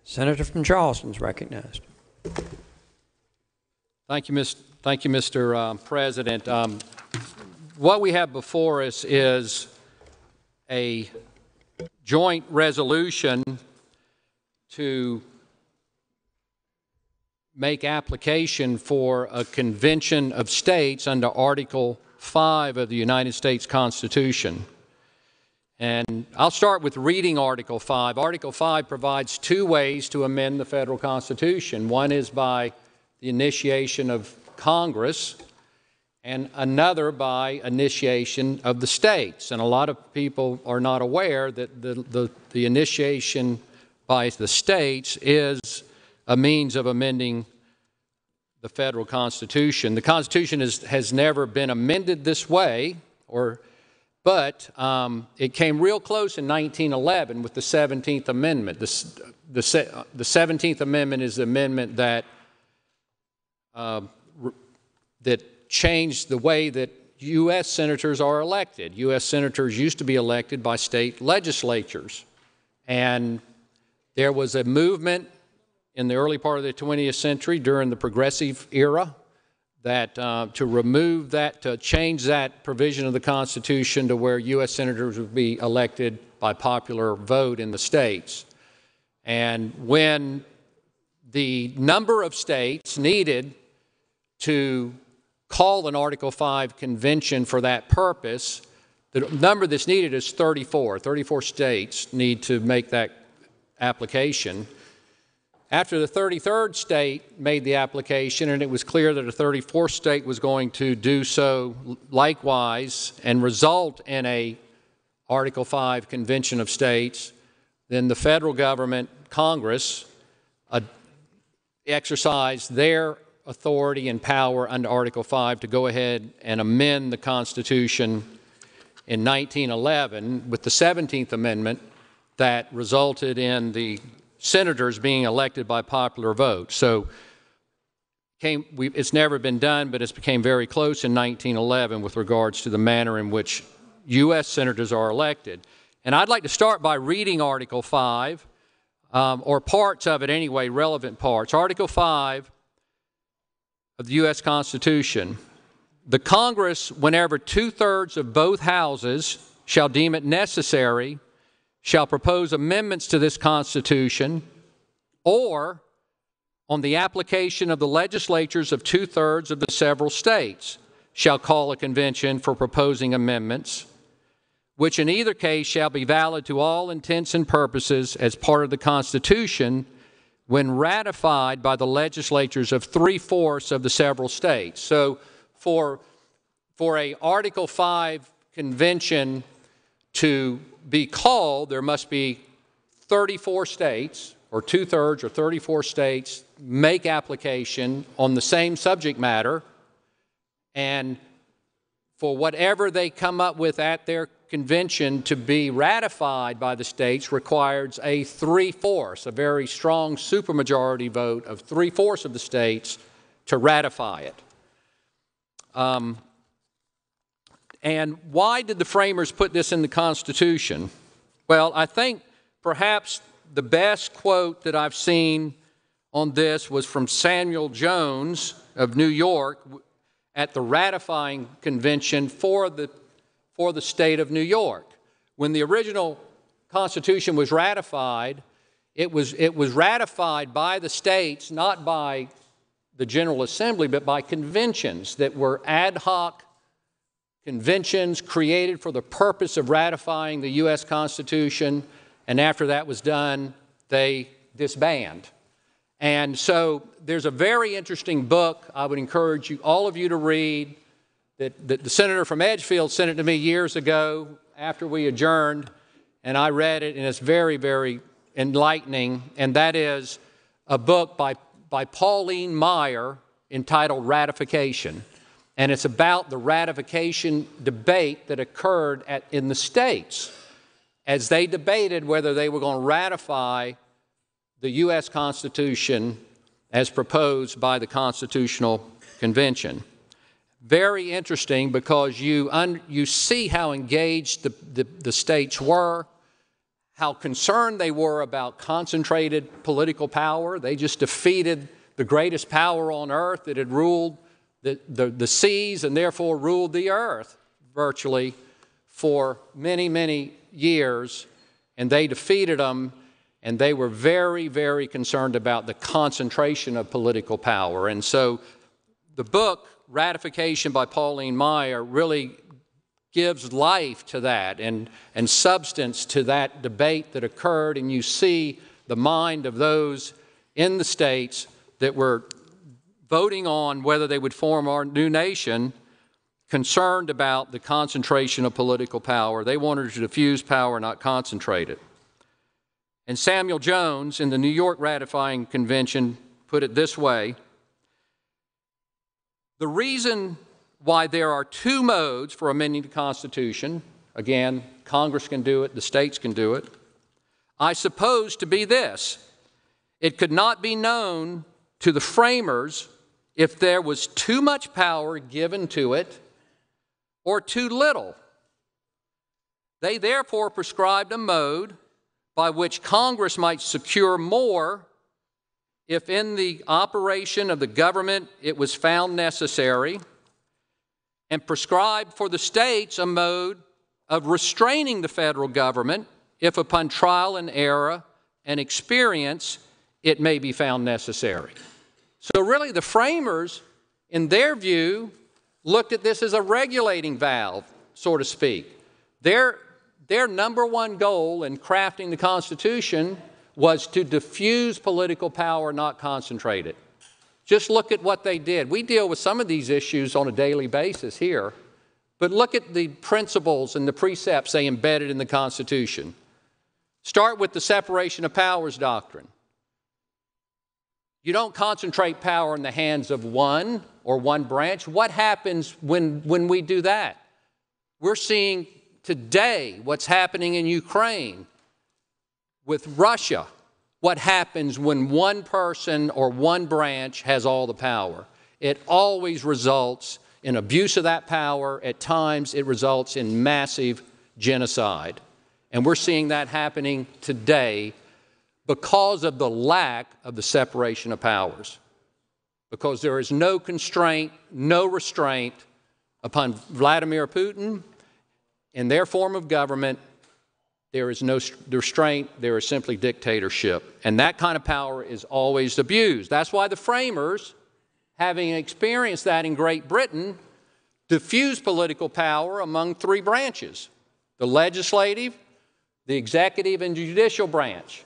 Senator from Charleston is recognized. Thank you, Mr. President. What we have before us is a joint resolution to make application for a convention of states under Article 5 of the United States Constitution. And I'll start with reading Article 5. Article 5 provides two ways to amend the federal Constitution. One is by the initiation of Congress, and another by initiation of the states. And a lot of people are not aware that the initiation by the states is a means of amending the federal Constitution. The Constitution has never been amended this way, but it came real close in 1911 with the 17th Amendment. The 17th Amendment is the amendment that changed the way that U.S. senators are elected. U.S. senators used to be elected by state legislatures. And there was a movement in the early part of the 20th century during the Progressive era that to remove that, to change that provision of the Constitution to where U.S. senators would be elected by popular vote in the states. And when the number of states needed to call an Article 5 convention for that purpose, the number that's needed is 34. 34 states need to make that application. After the 33rd state made the application, and it was clear that a 34th state was going to do so likewise and result in a Article 5 convention of states, then the federal government, Congress, exercised their authority and power under Article 5 to go ahead and amend the Constitution in 1911 with the 17th Amendment that resulted in the senators being elected by popular vote. So it's never been done, but it became very close in 1911 with regards to the manner in which U.S. senators are elected. And I'd like to start by reading Article 5, or parts of it anyway, relevant parts. Article 5 of the U.S. Constitution. The Congress, whenever two-thirds of both houses shall deem it necessary, shall propose amendments to this Constitution, or on the application of the legislatures of two-thirds of the several states, shall call a convention for proposing amendments, which in either case shall be valid to all intents and purposes as part of the Constitution when ratified by the legislatures of three-fourths of the several states. So for a Article 5 convention to be called, there must be 34 states, or two-thirds or 34 states, make application on the same subject matter, and for whatever they come up with at their convention to be ratified by the states requires a three-fourths, a very strong supermajority vote of three-fourths of the states to ratify it. And why did the framers put this in the Constitution? Well, I think perhaps the best quote that I've seen on this was from Samuel Jones of New York at the ratifying convention for the state of New York. When the original Constitution was ratified, it was ratified by the states, not by the General Assembly, but by conventions that were ad hoc conventions created for the purpose of ratifying the U.S. Constitution, and after that was done, they disbanded. And so there's a very interesting book I would encourage all of you to read that the senator from Edgefield sent it to me years ago after we adjourned, and I read it, and it's very, very enlightening, and that is a book by Pauline Meyer entitled Ratification. And it's about the ratification debate that occurred in the states as they debated whether they were going to ratify the U.S. Constitution as proposed by the Constitutional Convention. Very interesting because you see how engaged the states were, how concerned they were about concentrated political power. They just defeated the greatest power on earth that had ruled the seas and therefore ruled the earth virtually for many, many years. And they defeated them, and they were very, very concerned about the concentration of political power. And so the book, Ratification by Pauline Maier, really gives life to that and substance to that debate that occurred, and you see the mind of those in the states that were voting on whether they would form our new nation, concerned about the concentration of political power. They wanted to diffuse power, not concentrate it. And Samuel Jones, in the New York Ratifying Convention, put it this way: the reason why there are two modes for amending the Constitution, again, Congress can do it, the states can do it, I suppose to be this: it could not be known to the framers if there was too much power given to it or too little. They therefore prescribed a mode by which Congress might secure more if in the operation of the government it was found necessary, and prescribed for the states a mode of restraining the federal government if upon trial and error and experience it may be found necessary. So really the framers, in their view, looked at this as a regulating valve, so to speak. Their number one goal in crafting the Constitution was to diffuse political power, not concentrate it. Just look at what they did. We deal with some of these issues on a daily basis here, but look at the principles and the precepts they embedded in the Constitution. Start with the separation of powers doctrine. You don't concentrate power in the hands of one or one branch. What happens when we do that? We're seeing today what's happening in Ukraine with Russia. What happens when one person or one branch has all the power? It always results in abuse of that power. At times, it results in massive genocide. And we're seeing that happening today because of the lack of the separation of powers. Because there is no constraint, no restraint upon Vladimir Putin and their form of government. There is no restraint, there is simply dictatorship. And that kind of power is always abused. That's why the framers, having experienced that in Great Britain, diffused political power among three branches: the legislative, the executive, and judicial branch,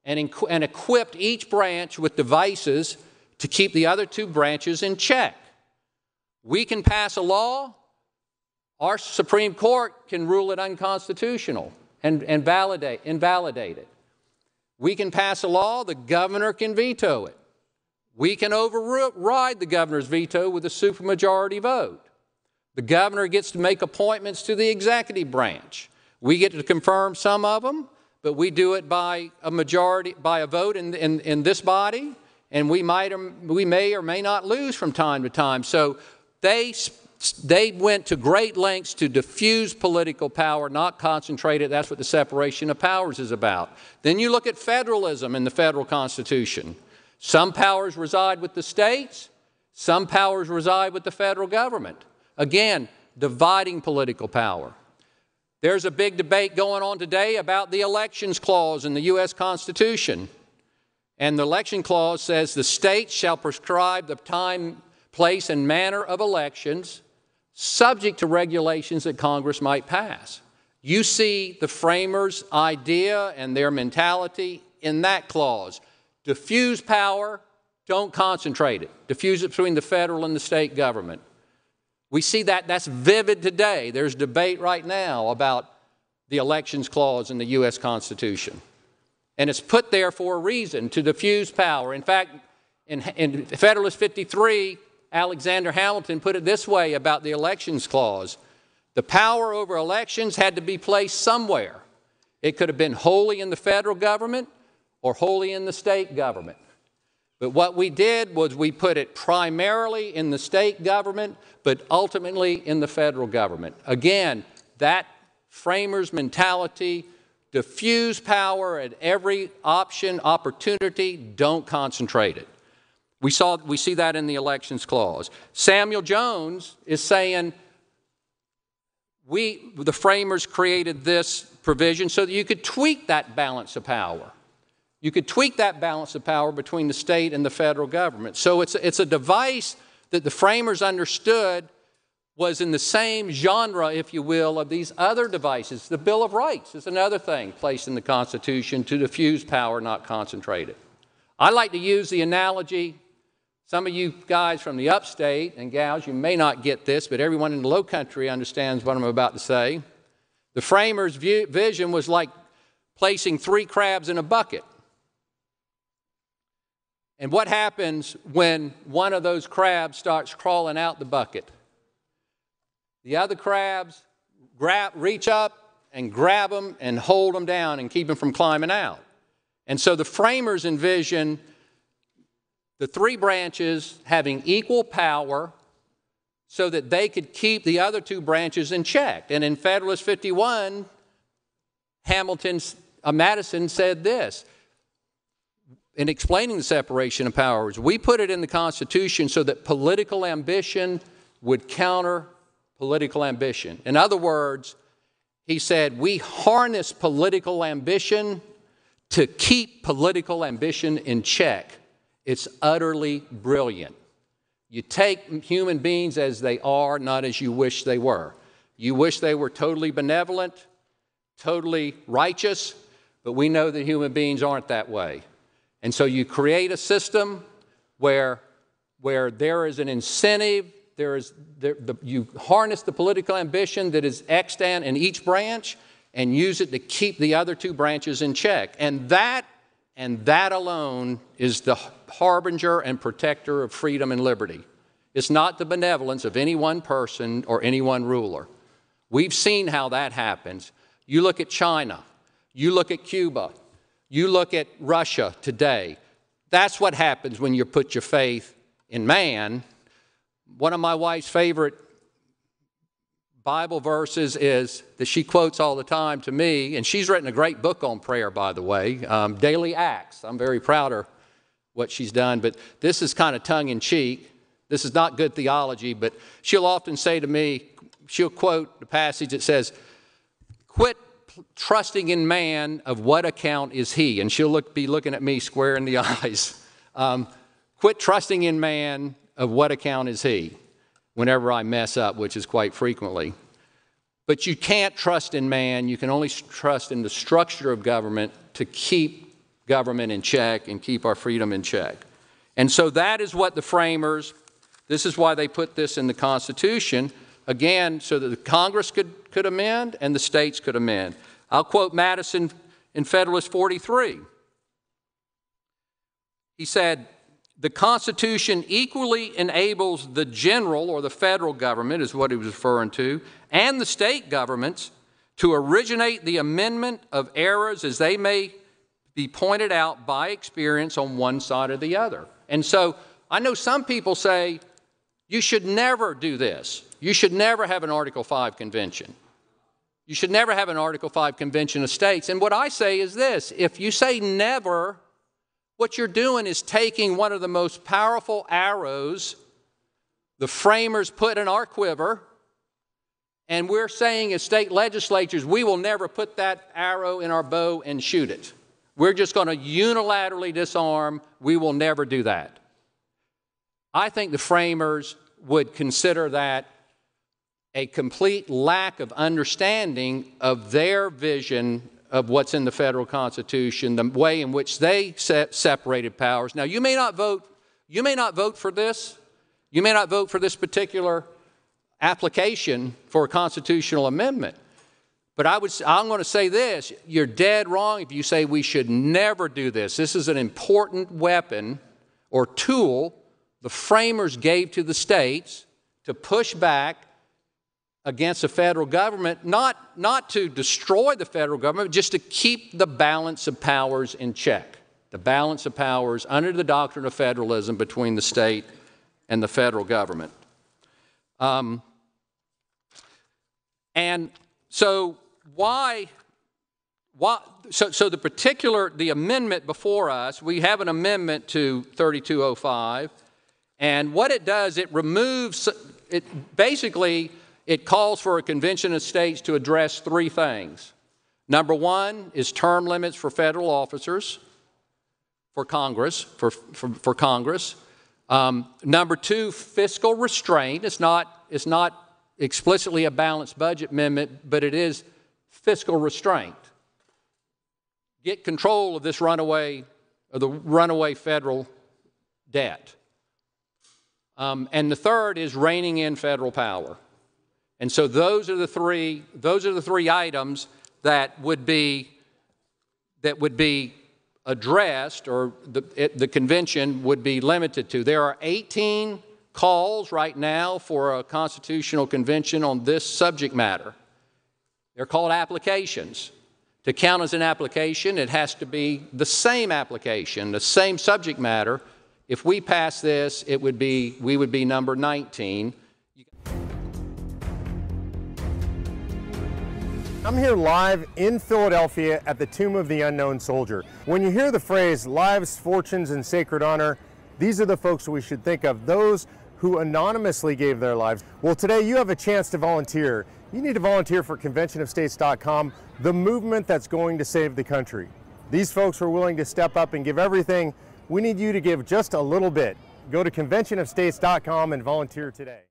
and equipped each branch with devices to keep the other two branches in check. We can pass a law, our Supreme Court can rule it unconstitutional and invalidate it. We can pass a law, the governor can veto it. We can override the governor's veto with a supermajority vote. The governor gets to make appointments to the executive branch. We get to confirm some of them, but we do it by a majority, by a vote in this body, and we may or may not lose from time to time. So they went to great lengths to diffuse political power, not concentrate it. That's what the separation of powers is about. Then you look at federalism in the federal Constitution. Some powers reside with the states, some powers reside with the federal government. Again, dividing political power. There's a big debate going on today about the Elections Clause in the U.S. Constitution. And the Election Clause says the states shall prescribe the time, place, and manner of elections, subject to regulations that Congress might pass. You see the framers' idea and their mentality in that clause. Diffuse power, don't concentrate it. Diffuse it between the federal and the state government. We see that, that's vivid today. There's debate right now about the Elections Clause in the U.S. Constitution. And it's put there for a reason, to diffuse power. In fact, in Federalist 53, Alexander Hamilton put it this way about the Elections Clause: the power over elections had to be placed somewhere. It could have been wholly in the federal government or wholly in the state government. But what we did was we put it primarily in the state government, but ultimately in the federal government. Again, that framers' mentality diffuse power at every opportunity, don't concentrate it. We see that in the elections clause. Samuel Jones is saying, the framers created this provision so that you could tweak that balance of power. You could tweak that balance of power between the state and the federal government. So it's a device that the framers understood was in the same genre, if you will, of these other devices. The Bill of Rights is another thing placed in the Constitution to diffuse power, not concentrate it. I like to use the analogy, some of you guys from the upstate and gals, you may not get this, but everyone in the low country understands what I'm about to say. The framers' vision was like placing 3 crabs in a bucket. And what happens when one of those crabs starts crawling out the bucket? The other crabs reach up and grab them and hold them down and keep them from climbing out. And so the framers envision the 3 branches having equal power so that they could keep the other 2 branches in check. And in Federalist 51, Madison said this, in explaining the separation of powers, we put it in the Constitution so that political ambition would counter political ambition. In other words, he said, we harness political ambition to keep political ambition in check. It's utterly brilliant. You take human beings as they are, not as you wish they were. You wish they were totally benevolent, totally righteous, but we know that human beings aren't that way. And so you create a system where there is an incentive, you harness the political ambition that is extant in each branch and use it to keep the other 2 branches in check. And that alone is the harbinger and protector of freedom and liberty. It's not the benevolence of any one person or any one ruler. We've seen how that happens. You look at China, you look at Cuba, you look at Russia today. That's what happens when you put your faith in man. One of my wife's favorite Bible verses is that she quotes all the time to me, and she's written a great book on prayer, by the way, Daily Acts. I'm very proud of what she's done, but this is kind of tongue-in-cheek. This is not good theology, but she'll often say to me, she'll quote the passage that says, quit trusting in man, of what account is he? And she'll be looking at me square in the eyes. Quit trusting in man, of what account is he? Whenever I mess up, which is quite frequently. But you can't trust in man. You can only trust in the structure of government to keep government in check and keep our freedom in check. And so that is what the framers, this is why they put this in the Constitution, again, so that the Congress could amend and the states could amend. I'll quote Madison in Federalist 43. He said, the Constitution equally enables the general, or the federal government is what he was referring to, and the state governments to originate the amendment of errors as they may be pointed out by experience on one side or the other. And so I know some people say, you should never do this. You should never have an Article 5 convention. You should never have an Article 5 convention of states. And what I say is this, if you say never, what you're doing is taking one of the most powerful arrows the framers put in our quiver, and we're saying as state legislatures, we will never put that arrow in our bow and shoot it. We're just going to unilaterally disarm. We will never do that. I think the framers would consider that a complete lack of understanding of their vision of what's in the federal Constitution, the way in which they separated powers. Now, you may not vote for this. You may not vote for this particular application for a constitutional amendment. But I'm going to say this, you're dead wrong if you say we should never do this. This is an important weapon or tool the framers gave to the states to push back against the federal government, not to destroy the federal government, just to keep the balance of powers in check. The balance of powers under the doctrine of federalism between the state and the federal government. And so why the amendment before us, we have an amendment to 3205, and what it does, it removes, basically, it calls for a convention of states to address three things. Number one is term limits for federal officers, for Congress, for Congress. Number two, fiscal restraint. It's not explicitly a balanced budget amendment, but it is fiscal restraint. Get control of this runaway federal debt. And the third is reining in federal power. And so those are the three items that would be addressed, or the convention would be limited to. There are 18 calls right now for a constitutional convention on this subject matter. They're called applications. To count as an application, it has to be the same application, the same subject matter. If we pass this, we would be number 19. I'm here live in Philadelphia at the Tomb of the Unknown Soldier. When you hear the phrase lives, fortunes, and sacred honor, these are the folks we should think of, those who anonymously gave their lives. Well, today you have a chance to volunteer. You need to volunteer for conventionofstates.com, the movement that's going to save the country. These folks are willing to step up and give everything. We need you to give just a little bit. Go to conventionofstates.com and volunteer today.